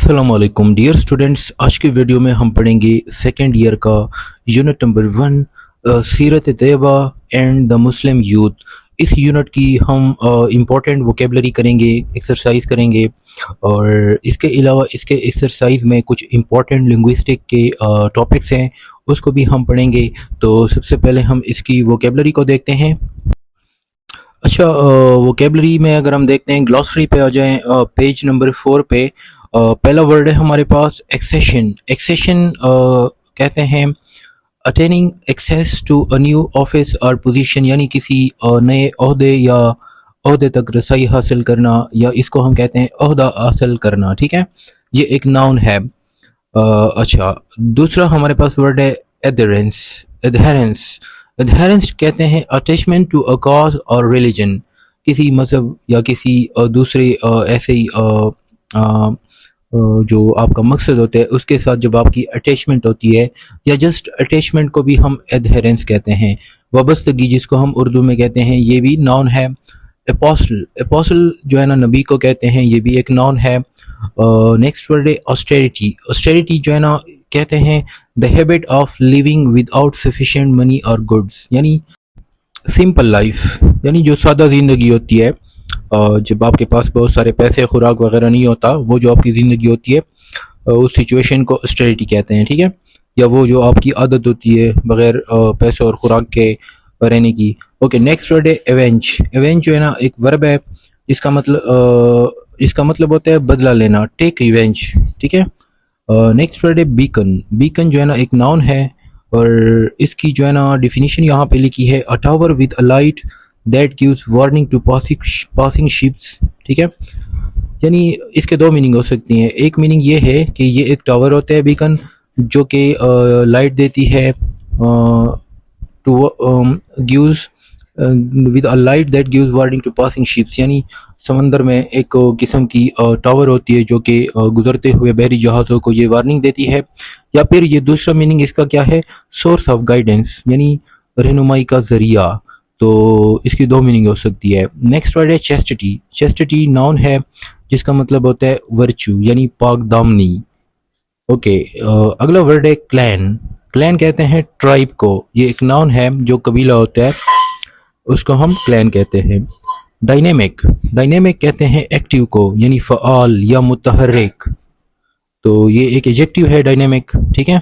अस्सलाम वालेकुम dear students. आज की वीडियो में हम पढ़ेंगे सेकेंड ईयर का unit number 1 Seerat Tayyaba and the Muslim youth. इस यूनिट की हम इम्पोर्टेंट वोकेबलरी करेंगे, एक्सरसाइज करेंगे और इसके अलावा इसके एक्सरसाइज में कुछ इम्पोर्टेंट लिंग्विस्टिक के टॉपिक्स हैं, उसको भी हम पढ़ेंगे। तो सबसे पहले हम इसकी वोकेबलरी को देखते हैं। अच्छा, वोकेबलरी में अगर हम देखते हैं ग्लॉसरी पे आ जाएं, पेज नंबर 4 पे पहला वर्ड है हमारे पास एक्सेशन। एक्सेशन कहते हैं attaining access to a new office और पोजीशन, यानी किसी नए ओहदे या ओहदे तक रसाई हासिल करना, या इसको हम कहते हैं ओहदा हासिल करना। ठीक है, ये एक नाउन है। अच्छा, दूसरा हमारे पास वर्ड है एडहेरेंस। एडहेरेंस एडहेरेंस कहते हैं अटैचमेंट टू अ कॉज और रिलीजन, किसी मज़हब या किसी दूसरे ऐसे ही जो आपका मकसद होता है उसके साथ जब आपकी अटैचमेंट होती है, या जस्ट अटैचमेंट को भी हम एडहेरेंस कहते हैं। वाबस्तगी जिसको हम उर्दू में कहते हैं, ये भी नाउन है। एपोस्टल, एपोस्टल जो है ना नबी को कहते हैं, ये भी एक नाउन है। नेक्स्ट वर्ड है ऑस्टेरिटी। ऑस्टेरिटी जो है ना कहते हैं the habit of living without sufficient money और गुड्स, यानी सिंपल लाइफ, यानी जो सादा ज़िंदगी होती है। जब आपके पास बहुत सारे पैसे खुराक वगैरह नहीं होता, वो जो आपकी ज़िंदगी होती है उस सिचुएशन को ऑस्टेरिटी कहते हैं। ठीक है, या वो जो आपकी आदत होती है बगैर पैसे और खुराक के रहने की। ओके, नेक्स्ट वर्ड है एवेंज। एवेंज जो है ना एक वर्ब है, इसका मतलब होता है बदला लेना, टेक रिवेंज। ठीक है, नेक्स्ट वर्ड है बीकन। बीकन जो है ना एक नाउन है और इसकी जो है ना डिफिनीशन यहाँ पे लिखी है a tower with a light that gives warning to passing ships. ठीक है, यानी इसके दो मीनिंग हो सकती हैं। एक मीनिंग ये है कि ये एक टावर होता है बीकन, जो कि लाइट देती है to gives with a light that gives warning to passing ships, यानी समंदर में एक किस्म की टावर होती है जो कि गुजरते हुए बहरी जहाज़ों को ये वार्निंग देती है। या फिर ये दूसरा मीनिंग इसका क्या है, सोर्स ऑफ गाइडेंस, यानी रहनुमाई का जरिया। तो इसकी दो मीनिंग हो सकती है। नेक्स्ट वर्ड है चेस्टिटी। चेस्टिटी नाउन है जिसका मतलब होता है वर्चू, यानी पाक दामनी। ओके, अगला वर्ड है क्लैन। क्लैन कहते हैं ट्राइब को, ये एक नाउन है जो कबीला होता है उसको हम क्लैन कहते हैं। डायनेमिक। डायनेमिक कहते हैं एक्टिव को, यानी फ़आल या मुतहर्रिक। तो ये एक एडजेक्टिव है डायनेमिक। ठीक है,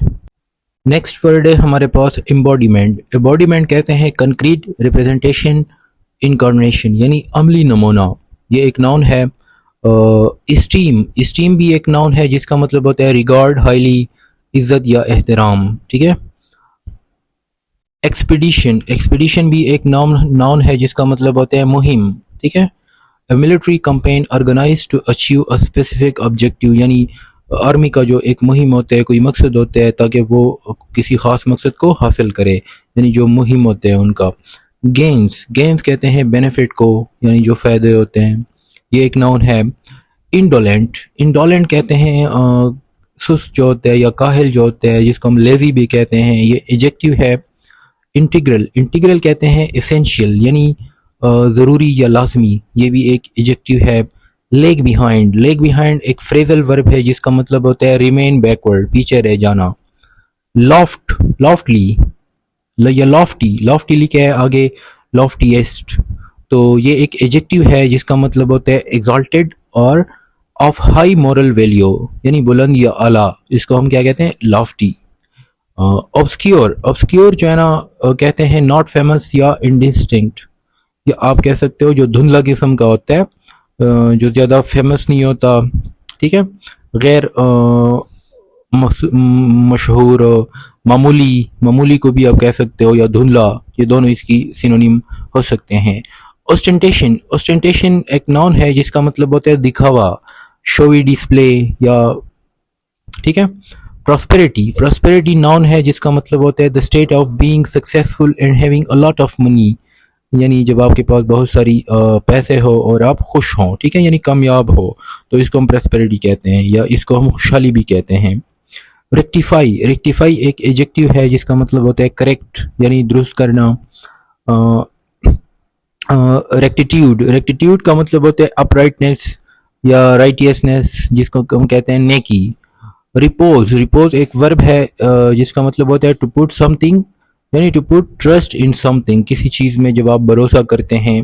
नेक्स्ट वर्ड है हमारे पास एम्बॉडीमेंट। एम्बॉडीमेंट कहते हैं कंक्रीट रिप्रेजेंटेशन, इनकारनेशन, यानी अमली नमूना। ये एक नाउन है। इस्टीम। इस्टीम भी एक नाउन है जिसका मतलब होता है रिगार्ड, हाईली, इज्जत या एहतराम। ठीक है, एक्सपीडिशन। एक्सपीडिशन भी एक नाउन है जिसका मतलब होता है मुहिम। ठीक है, a military campaign organised to achieve a specific objective, यानी आर्मी का जो एक मुहिम होता है, कोई मकसद होता है ताकि वो किसी ख़ास मकसद को हासिल करे, यानी जो मुहिम होते हैं उनका। गेन्स। गेन्स कहते हैं बेनिफिट को, यानी जो फ़ायदे होते हैं, ये एक नाउन है। इंडोलेंट। इंडोलेंट कहते हैं सुस्त जो होता है या काहिल जो होता है, जिसको हम लेज़ी भी कहते हैं, ये एडजेक्टिव है। इंटीग्रल। इंटीग्रल कहते हैं एसेंशियल, यानी ज़रूरी या लाजमी, ये भी एक एडजेक्टिव है। Leg behind. लेग बिहाइंड एक फ्रेजल वर्ब है जिसका मतलब होता है रिमेन बैकवर्ड, पीछे रह जाना। लॉफ्ट। लॉफ्टली या लॉफ्टी। लॉफ्टी लिखा है आगे लॉफ्टीएस्ट। तो ये एक एडजेक्टिव है जिसका मतलब होता है एग्जॉल्टेड और ऑफ हाई मोरल वैल्यू, यानी बुलंद या आला, इसको हम क्या कहते हैं, लॉफ्टी। ऑब्सक्योर। ऑब्सक्योर जो है ना कहते हैं नॉट फेमस या इंडिस्टिंक्ट, या आप कह सकते हो जो धुंधला किस्म का होता है, जो ज़्यादा फेमस नहीं होता। ठीक है, गैर मशहूर, मामूली। मामूली को भी आप कह सकते हो, या धुंधला, ये दोनों इसकी सिनोनिम हो सकते हैं। ऑस्टेंटेशन। ऑस्टेंटेशन एक नाउन है जिसका मतलब होता है दिखावा, शोवी डिस्प्ले या। ठीक है, प्रॉस्पेरिटी। प्रॉस्पेरिटी नाउन है जिसका मतलब होता है the state of being successful and having a lot of money, यानी जब आपके पास बहुत सारी पैसे हो और आप खुश हों। ठीक है, यानी कामयाब हो, तो इसको हम प्रॉस्पेरिटी कहते हैं, या इसको हम खुशहाली भी कहते हैं। रेक्टिफाई। रेक्टिफाई एक एडजेक्टिव है जिसका मतलब होता है करेक्ट, यानी दुरुस्त करना। रेक्टिट्यूड। रेक्टिट्यूड का मतलब होता है अपराइटनेस या राइटियसनेस जिसको हम कहते हैं नेकी। रिपोज, रिपोज एक वर्ब है जिसका मतलब होता है टू पुट समथिंग, यानी to put trust in something, किसी चीज़ में जब आप भरोसा करते हैं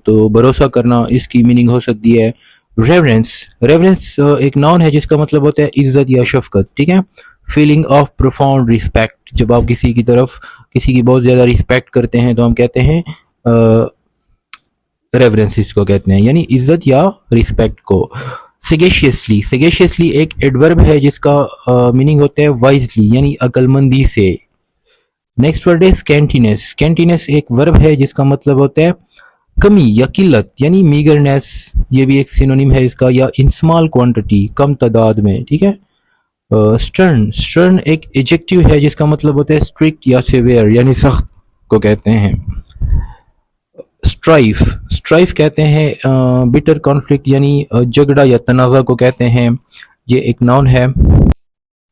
तो भरोसा करना इसकी मीनिंग हो सकती है। रेवरेंस, रेवरेंस एक नाउन है जिसका मतलब होता है इज्जत या शफकत, ठीक है। फीलिंग ऑफ प्रोफाउंड रिस्पेक्ट, जब आप किसी की तरफ किसी की बहुत ज़्यादा रिस्पेक्ट करते हैं तो हम कहते हैं रेवरेंस इसको कहते हैं, यानी इज्जत या रिस्पेक्ट को। सेगेशियसली, सेगेशियसली एक एडवर्ब है जिसका मीनिंग होता है वाइजली, यानी अक्लमंदी से। नेक्स्ट वर्ड है स्कैंटीनेस, स्कैंटीनेस एक वर्ब है जिसका मतलब होता है कमी या किल्लत, यानी मीगरनेस, ये भी एक सिनोनिम है इसका, या इन स्मॉल क्वांटिटी, कम तादाद में, ठीक है। स्टर्न, स्टर्न एक एडजेक्टिव है जिसका मतलब होता है स्ट्रिक्ट या सिवियर, यानी सख्त को कहते हैं। स्ट्राइफ, स्ट्राइफ कहते हैं बिटर कॉन्फ्लिक्ट, यानी झगड़ा या तनाज़ा को कहते हैं। ये एक नाउन है।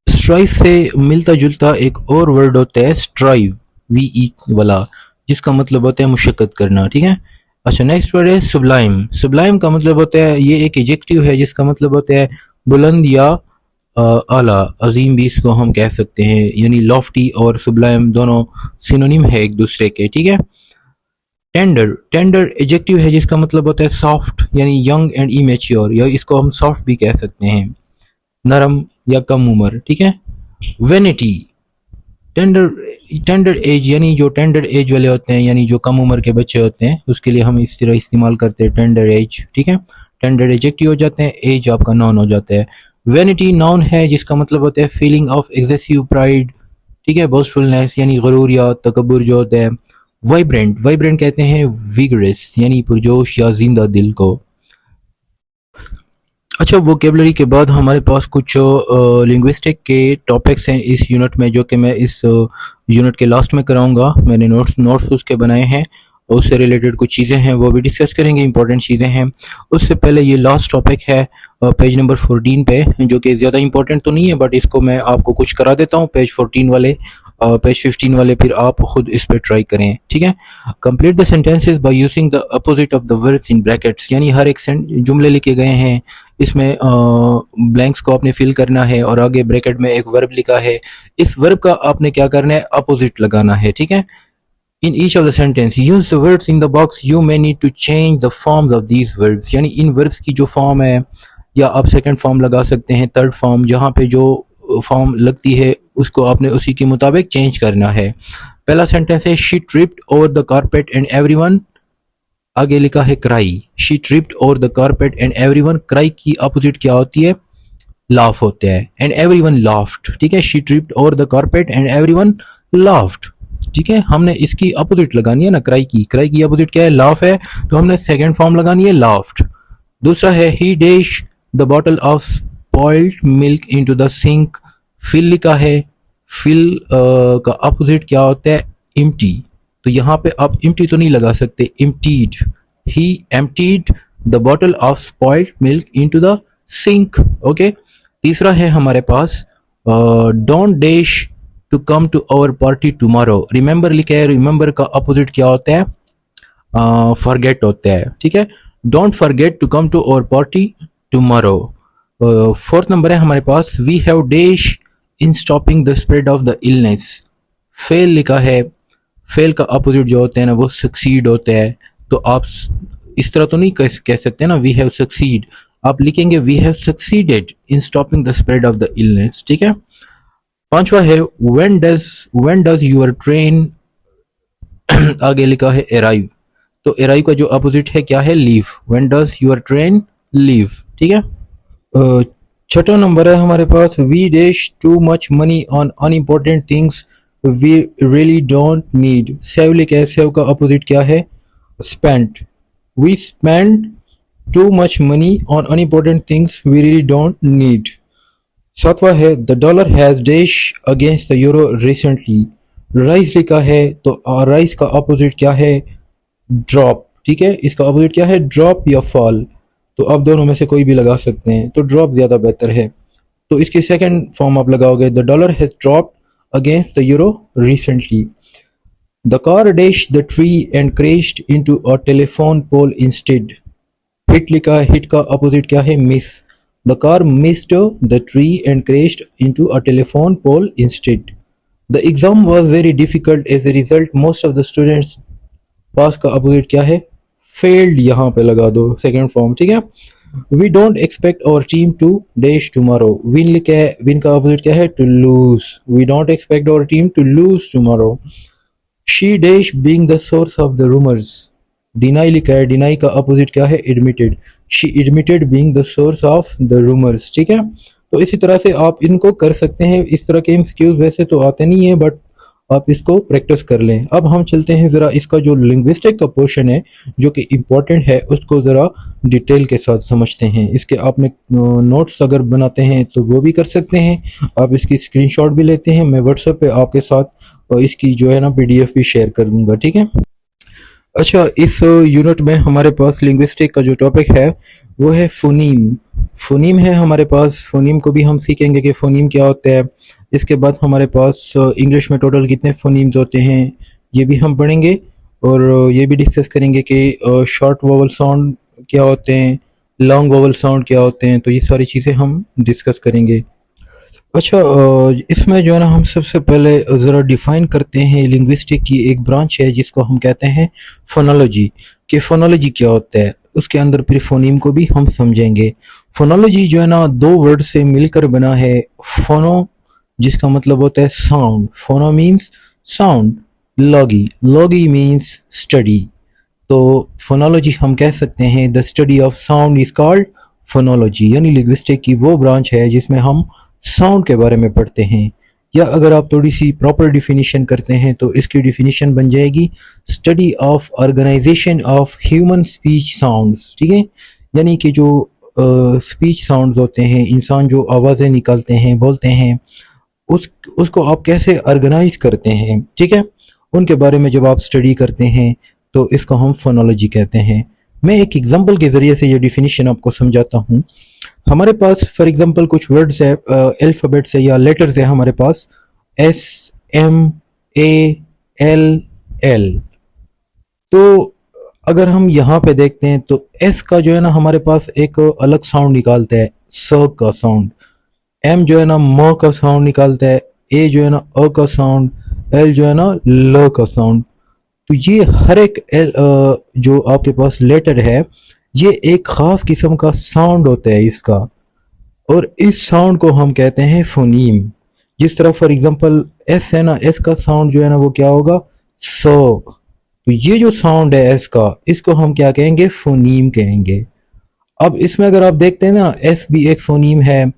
स्ट्राइफ से मिलता जुलता एक और वर्ड होता है स्ट्राइव, वी वाला, जिसका मतलब होता है मुशक्कत करना, ठीक है। अच्छा, नेक्स्ट वर्ड है सुबलाइम, सुबलाइम का मतलब होता है, ये एक एडजेक्टिव है जिसका मतलब होता है बुलंद या आला, अजीम भी इसको हम कह सकते हैं, यानी लॉफ्टी और सुबलाइम दोनों सिनोनिम है एक दूसरे के, ठीक है। टेंडर, टेंडर एडजेक्टिव है जिसका मतलब होता है सॉफ्ट, यानी यंग एंड इमेच्योर, या इसको हम सॉफ्ट भी कह सकते हैं, नरम या कम उम्र, ठीक है। वेनिटी, टेंडर, टेंडर एज, यानी जो टेंडर एज वाले होते हैं, यानी जो कम उम्र के बच्चे होते हैं, उसके लिए हम इस तरह इस्तेमाल करते हैं टेंडर एज, ठीक है। टेंडर एडजेक्टिव हो जाते हैं, एज आपका नाउन हो जाता है। वेनिटी नाउन है जिसका मतलब होता है फीलिंग ऑफ एक्सेसिव प्राइड, ठीक है, बोस्टफुलनेस, यानी गरूर या तकब्बुर जो होता है। वाइब्रेंट, वाइब्रेंट कहते हैं विगरस, यानी पुरजोश या जिंदा दिल को। अच्छा, वोकेबलरी के बाद हमारे पास कुछ लिंग्विस्टिक के टॉपिक्स हैं इस यूनिट में, जो कि मैं इस यूनिट के लास्ट में कराऊंगा। मैंने नोट्स उसके बनाए हैं, उससे रिलेटेड कुछ चीज़ें हैं वो भी डिस्कस करेंगे, इंपॉर्टेंट चीज़ें हैं। उससे पहले ये लास्ट टॉपिक है पेज नंबर 14 पे, जो कि ज़्यादा इंपॉर्टेंट तो नहीं है, बट इसको मैं आपको कुछ करा देता हूँ। पेज 14 वाले, पेज 15 वाले फिर आप खुद इस पर ट्राई करें, ठीक है। Complete the sentences by using the opposite of the words in brackets, यानी हर एक जुमले लिखे गए हैं, इसमें ब्लैंक्स को आपने फिल करना है और आगे ब्रैकेट में एक वर्ब लिखा है, इस वर्ब का आपने क्या करना है, अपोजिट लगाना है, ठीक है। In each of the sentence, use the words in the box. You may need to change the forms of these verbs. यानी इन verbs की जो फॉर्म है, या आप सेकंड फॉर्म लगा सकते हैं, थर्ड फॉर्म, जहाँ पे जो फॉर्म लगती है उसको आपने उसी के मुताबिक चेंज करना है। पहला सेंटेंस है she tripped over the carpet and everyone, आगे लिखा है cry. She tripped over the carpet and everyone, cry की अपोजिट क्या होती है, लाफ होता है, एंड एवरीवन लाफ्ड, ठीक है। She tripped over the carpet and everyone laughed, ठीक है। हमने इसकी अपोजिट लगानी है ना, क्राई की अपोजिट क्या है, लाफ है, तो हमने सेकंड फॉर्म लगानी है, लाफ्ड। दूसरा है he dash the bottle of spoiled milk into the sink, fill लिखा है, फिल का अपोजिट क्या होता है, एम्प्टी, तो यहाँ पे आप एम्प्टी तो नहीं लगा सकते, emptied, he emptied the bottle of spoiled milk into the sink, okay. तीसरा है हमारे पास don't dash to come to our party tomorrow, remember लिखा है, रिमेंबर का अपोजिट क्या होता है, फॉरगेट होता है, ठीक है। Don't forget to come to our party tomorrow. Fourth number है हमारे पास we have dash in stopping the spread of the illness, fail लिखा है, फेल का अपोजिट जो होता है ना वो सक्सीड होता है, तो आप इस तरह तो नहीं कह सकते ना वी हैव सक्सीड, आप लिखेंगे we have succeeded in stopping the spread of the illness, ठीक है। पांचवा है when does your train आगे लिखा है arrive, तो arrive का जो अपोजिट है क्या है, leave, when does your train leave, ठीक है। छठा नंबर है हमारे पास we dash too much money on unimportant things we really don't need, save लिखा है, save का अपोजिट क्या है, spent, we spend too much money on unimportant things we really don't need। सातवां है the dollar has dash against the euro recently, rise लिखा है, तो राइज का अपोजिट क्या है, ड्रॉप, ठीक है। इसका अपोजिट क्या है, ड्रॉप या फॉल, तो आप दोनों में से कोई भी लगा सकते हैं, तो ड्रॉप ज़्यादा बेहतर है, तो इसकी सेकंड फॉर्म आप लगाओगे the dollar has dropped against the euro recently. The car dash the tree and crashed into a telephone pole instead, hit लिखा है, हिट का अपोजिट क्या है? Miss. The car missed the tree and crashed into a telephone pole instead. The exam was very difficult. As a result, most of the students पास का opposite क्या है? Failed. यहाँ पे लगा दो सेकंड फॉर्म, ठीक है। We don't expect our team to dash tomorrow. Win क्या है? विन का अपोजिट क्या है? To lose. We don't expect our team to lose tomorrow. She dash being the source of the rumours. Deny लिखा है, deny का opposite क्या है? Admitted. She admitted being the source of the rumours, ठीक है। तो इसी तरह से आप इनको कर सकते हैं। इस तरह के एमसीक्यूज वैसे तो आते नहीं है, बट आप इसको प्रैक्टिस कर लें। अब हम चलते हैं ज़रा इसका जो लिंग्विस्टिक का पोर्शन है जो कि इम्पोर्टेंट है उसको ज़रा डिटेल के साथ समझते हैं। इसके आपने नोट्स अगर बनाते हैं तो वो भी कर सकते हैं। आप इसकी स्क्रीनशॉट भी लेते हैं। मैं व्हाट्सएप पे आपके साथ इसकी जो है ना पीडीएफ भी शेयर कर दूंगा, ठीक है। अच्छा, इस यूनिट में हमारे पास लिंग्विस्टिक का जो टॉपिक है वो है फोनीम। फोनीम है हमारे पास। फोनीम को भी हम सीखेंगे कि फोनीम क्या होता है। इसके बाद हमारे पास इंग्लिश में टोटल कितने फोनीम्स होते हैं ये भी हम पढ़ेंगे, और ये भी डिस्कस करेंगे कि शॉर्ट वोवल साउंड क्या होते हैं, लॉन्ग वोवल साउंड क्या होते हैं। तो ये सारी चीज़ें हम डिस्कस करेंगे। अच्छा, इसमें जो है ना हम सबसे पहले ज़रा डिफाइन करते हैं लिंग्विस्टिक की एक ब्रांच है जिसको हम कहते हैं फोनोलॉजी। कि फोनोलॉजी क्या होता है, उसके अंदर फिर फोनीम को भी हम समझेंगे। फोनोलॉजी जो है ना दो वर्ड से मिलकर बना है। फोनो जिसका मतलब होता है साउंड, फोनो मीन्स साउंड। लॉगी, लॉगी मीन्स स्टडी। तो फोनोलॉजी हम कह सकते हैं the study of sound is called phonology. यानी लिंग्विस्टिक की वो ब्रांच है जिसमें हम साउंड के बारे में पढ़ते हैं। या अगर आप थोड़ी सी प्रॉपर डिफिनीशन करते हैं तो इसकी डिफिनीशन बन जाएगी study of organisation of human speech sounds, ठीक है। यानी कि जो स्पीच साउंड्स होते हैं, इंसान जो आवाज़ें निकालते हैं, बोलते हैं, उसको आप कैसे ऑर्गेनाइज करते हैं, ठीक है। उनके बारे में जब आप स्टडी करते हैं तो इसको हम फोनोलॉजी कहते हैं। मैं एक एग्जांपल के ज़रिए से ये डिफिनीशन आपको समझाता हूँ। हमारे पास फॉर एग्जांपल कुछ वर्ड्स है, अल्फ़ाबेट्स है या लेटर्स है हमारे पास, एस, एम, ए, एल, एल। तो अगर हम यहाँ पे देखते हैं तो एस का जो है ना हमारे पास एक अलग साउंड निकालता है, स का साउंड। एम जो है ना म का साउंड निकालता है। ए जो है ना अ का साउंड। एल जो है ना ल का साउंड। तो ये हर एक जो आपके पास लेटर है ये एक खास किस्म का साउंड होता है इसका, और इस साउंड को हम कहते हैं फोनीम। जिस तरह फॉर एग्जांपल एस है ना, एस का साउंड जो है ना वो क्या होगा? सो। तो ये जो साउंड है एस का, इसको हम क्या कहेंगे? फोनीम कहेंगे। अब इसमें अगर आप देखते हैं ना, एस भी एक फोनीम है,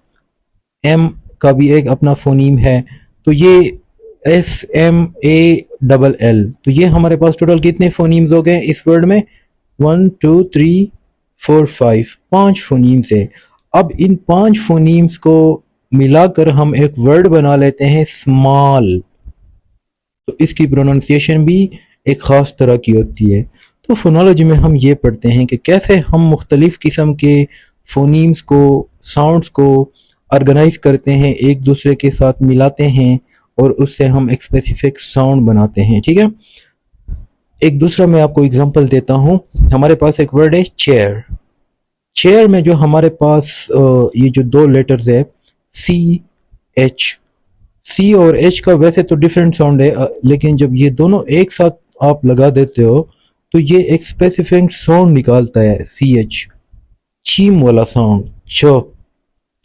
एम का भी एक अपना फोनीम है। तो ये एस, एम, ए, डबल एल, तो ये हमारे पास टोटल कितने फोनीम्स हो गए इस वर्ड में? 1 2 3 4 5, 5 फोनीम्स है। अब इन 5 फोनीम्स को मिलाकर हम एक वर्ड बना लेते हैं स्मॉल। तो इसकी प्रोनाउंसिएशन भी एक ख़ास तरह की होती है। तो फोनोलॉजी में हम ये पढ़ते हैं कि कैसे हम मुख्तलिफ़ किस्म के फोनीम्स को, साउंड्स को ऑर्गेनाइज करते हैं, एक दूसरे के साथ मिलाते हैं और उससे हम एक स्पेसिफिक साउंड बनाते हैं, ठीक है। एक दूसरा मैं आपको एग्जांपल देता हूँ। हमारे पास एक वर्ड है चेयर। चेयर में जो हमारे पास ये जो दो लेटर्स है सी, एच। सी और एच का वैसे तो डिफरेंट साउंड है, लेकिन जब ये दोनों एक साथ आप लगा देते हो तो ये एक स्पेसिफिक साउंड निकालता है, सी एच, चीम वाला साउंड, छ।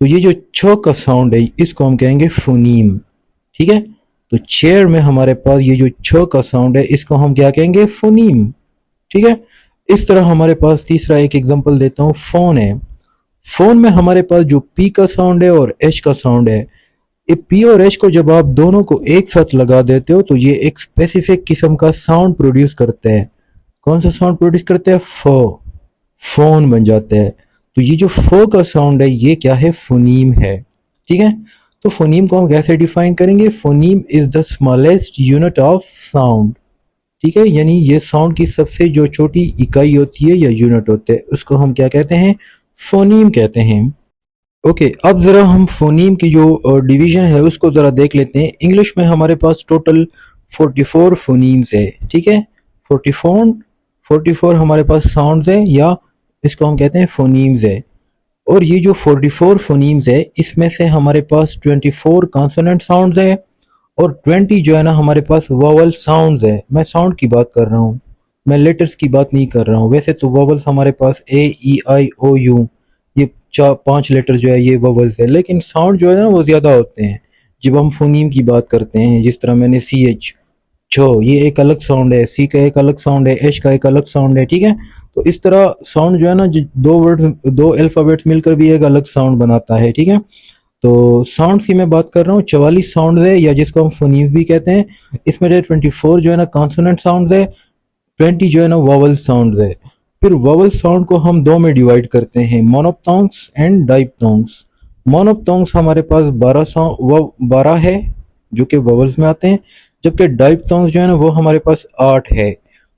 तो ये जो छ का साउंड है इसको हम कहेंगे फोनीम, ठीक है। तो चेयर में हमारे पास ये जो छ का साउंड है इसको हम क्या कहेंगे? फोनीम, ठीक है। इस तरह हमारे पास तीसरा एक एग्जांपल देता हूँ, फोन है। फोन में हमारे पास जो पी का साउंड है और एच का साउंड है, ये पी और एच को जब आप दोनों को एक साथ लगा देते हो तो ये एक स्पेसिफिक किस्म का साउंड प्रोड्यूस करते हैं। कौन सा साउंड प्रोड्यूस करते हैं? फो, फोन बन जाता है। तो ये जो फो का साउंड है ये क्या है? फोनीम है, ठीक है। तो फोनीम को हम कैसे डिफाइन करेंगे? Phoneme is the smallest unit of sound, ठीक है। यानी ये साउंड की सबसे जो छोटी इकाई होती है या यूनिट होते हैं उसको हम क्या कहते हैं? फोनीम कहते हैं। ओके, अब ज़रा हम फोनीम की जो डिवीज़न है उसको ज़रा देख लेते हैं। इंग्लिश में हमारे पास टोटल 44 फोनीम्स है, ठीक है। 44 हमारे पास साउंड्स हैं या इसको हम कहते हैं फोनीम्स है। और ये जो 44 फोनीम्स है इसमें से हमारे पास 24 कॉन्सोनेंट साउंड्स है और 20 जो है ना हमारे पास वोवल साउंड्स है। मैं साउंड की बात कर रहा हूँ, मैं लेटर्स की बात नहीं कर रहा हूँ। वैसे तो वोवल्स हमारे पास ए ई आई ओ यू, ये 5 लेटर जो है ये वोवल्स है, लेकिन साउंड जो है ना वो ज़्यादा होते हैं जब हम फोनीम की बात करते हैं। जिस तरह मैंने सी एच, छो, ये एक अलग साउंड है, सी का एक अलग साउंड है, एच का एक अलग साउंड है, ठीक है। तो इस तरह साउंड जो है ना दो वर्ड्स, दो अल्फ़ाबेट्स मिलकर भी एक अलग साउंड बनाता है, ठीक है। तो साउंड्स की मैं बात कर रहा हूँ, 44 साउंड है या जिसको हम फोनीम्स भी कहते हैं। इसमें 24 जो है ना कॉन्सोनेंट साउंड है, 20 जो है ना वोवल साउंड है। फिर वोवल साउंड को हम दो में डिवाइड करते हैं, मोनोप्टोन्ग्स एंड डाइप्टोन्ग्स। मोनोप्टोन्ग्स हमारे पास 12 है जो कि वोवल्स में आते हैं, जबकि डाइप्टोन्ग्स जो है ना वो हमारे पास 8 है।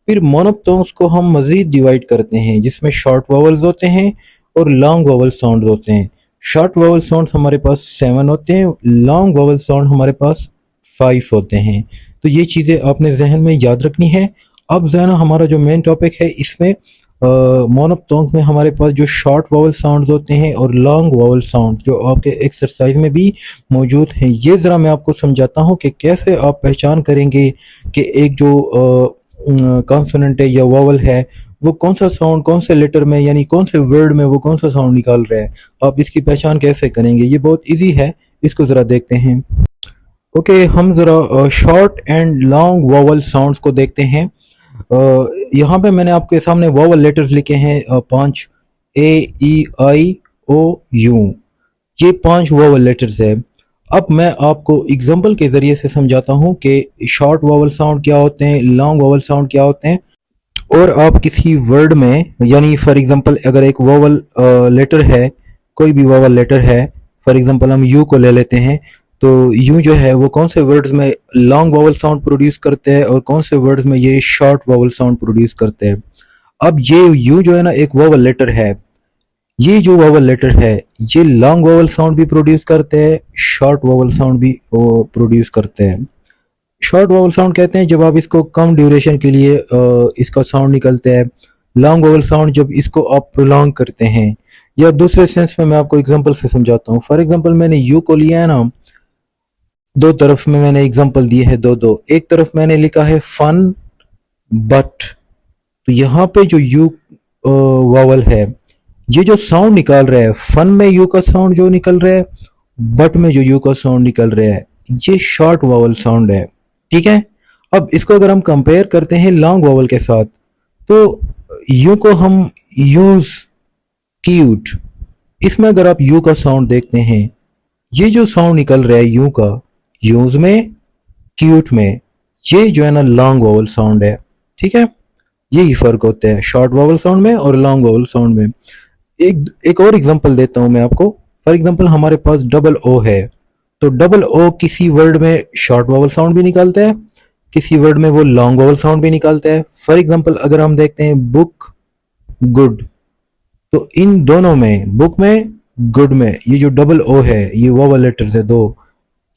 फिर मोनोप्टोन्ग्स को हम मजीद डिवाइड करते हैं जिसमें शॉर्ट वोवल्स होते हैं और लॉन्ग वोवल साउंड होते हैं। शॉर्ट वोवल साउंड हमारे पास 7 होते हैं, लॉन्ग वोवल साउंड हमारे पास 5 होते हैं। तो ये चीज़ें आपने जहन में याद रखनी है। अब जो है ना हमारा जो मेन टॉपिक है इसमें मोनोप्टोन्ग्स में हमारे पास जो शॉर्ट वोवल साउंड होते हैं और लॉन्ग वोवल साउंड जो आपके एक्सरसाइज में भी मौजूद हैं, ये ज़रा मैं आपको समझाता हूँ कि कैसे आप पहचान करेंगे कि एक जो कॉन्सोनेंट है या वोवल है वो कौन सा साउंड कौन से लेटर में यानी कौन से वर्ड में वो कौन सा साउंड निकाल रहा है। आप इसकी पहचान कैसे करेंगे, ये बहुत इजी है, इसको ज़रा देखते हैं। ओके, हम ज़रा short and long vowel sounds को देखते हैं। यहाँ पे मैंने आपके सामने वोवल लेटर्स लिखे हैं 5, ए ई आई ओ यू, ये 5 वोवल लेटर्स है। अब मैं आपको एग्जांपल के ज़रिए से समझाता हूँ कि शॉर्ट वोवल साउंड क्या होते हैं, लॉन्ग वोवल साउंड क्या होते हैं। और आप किसी वर्ड में यानी फॉर एग्जांपल अगर एक वोवल लेटर है, कोई भी वोवल लेटर है, फॉर एग्जांपल हम यू को ले लेते हैं, तो यू जो है वो कौन से वर्ड्स में लॉन्ग वोवल साउंड प्रोड्यूस करते हैं और कौन से वर्ड्स में ये शॉर्ट वोवल साउंड प्रोड्यूस करते हैं। अब ये यू जो है ना एक वोवल लेटर है, ये जो वोवल लेटर है ये लॉन्ग वोवल साउंड भी प्रोड्यूस करते हैं, शॉर्ट वोवल साउंड भी प्रोड्यूस करते हैं। शॉर्ट वोवल साउंड कहते हैं जब आप इसको कम ड्यूरेशन के लिए इसका साउंड निकलते हैं। लॉन्ग वोवल साउंड जब इसको आप प्रोलॉन्ग करते हैं, या दूसरे सेंस में मैं आपको एग्जांपल से समझाता हूँ। फॉर एग्जांपल मैंने यू को लिया है ना, दो तरफ में मैंने एग्जांपल दिए हैं, दो एक तरफ मैंने लिखा है फन बट, तो यहाँ पे जो यू वोवल है ये जो साउंड निकाल रहा है, फन में यू का साउंड जो निकल रहा है, बट में जो यू का साउंड निकल रहा है, ये शॉर्ट वोवल साउंड है, ठीक है। अब इसको अगर हम कंपेयर करते हैं लॉन्ग वोवल के साथ, तो यू को हम यूज, क्यूट, इसमें अगर आप यू का साउंड देखते हैं, ये जो साउंड निकल रहा है यू का, यूज में, क्यूट में, ये जो है ना लॉन्ग वोवल साउंड है, ठीक है। यही फर्क होता है शॉर्ट वोवल साउंड में और लॉन्ग वोवल साउंड में। एक और एग्जांपल देता हूं मैं आपको। फॉर एग्जांपल हमारे पास डबल ओ है, तो डबल ओ किसी वर्ड में शॉर्ट वोवल साउंड भी निकालता है, किसी वर्ड में वो लॉन्ग वोवल साउंड भी निकालता है। फॉर एग्जांपल अगर हम देखते हैं बुक, गुड, तो इन दोनों में, बुक में, गुड में, ये जो डबल ओ है, ये वोवल लेटर्स है दो,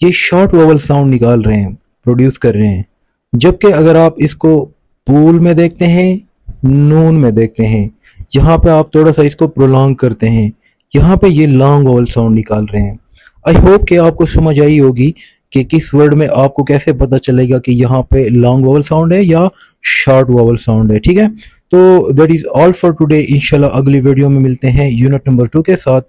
ये शॉर्ट वोवल साउंड निकाल रहे हैं, प्रोड्यूस कर रहे हैं। जबकि अगर आप इसको पूल में देखते हैं, नून में देखते हैं, यहाँ पे आप थोड़ा सा इसको प्रोलॉन्ग करते हैं, यहाँ पे ये लॉन्ग वोवल साउंड निकाल रहे हैं। आई होप कि आपको समझ आई होगी कि किस वर्ड में आपको कैसे पता चलेगा कि यहाँ पे लॉन्ग वोवल साउंड है या शॉर्ट वोवल साउंड है, ठीक है। तो that is all for today. इंशाल्लाह अगली वीडियो में मिलते हैं यूनिट नंबर 2 के साथ।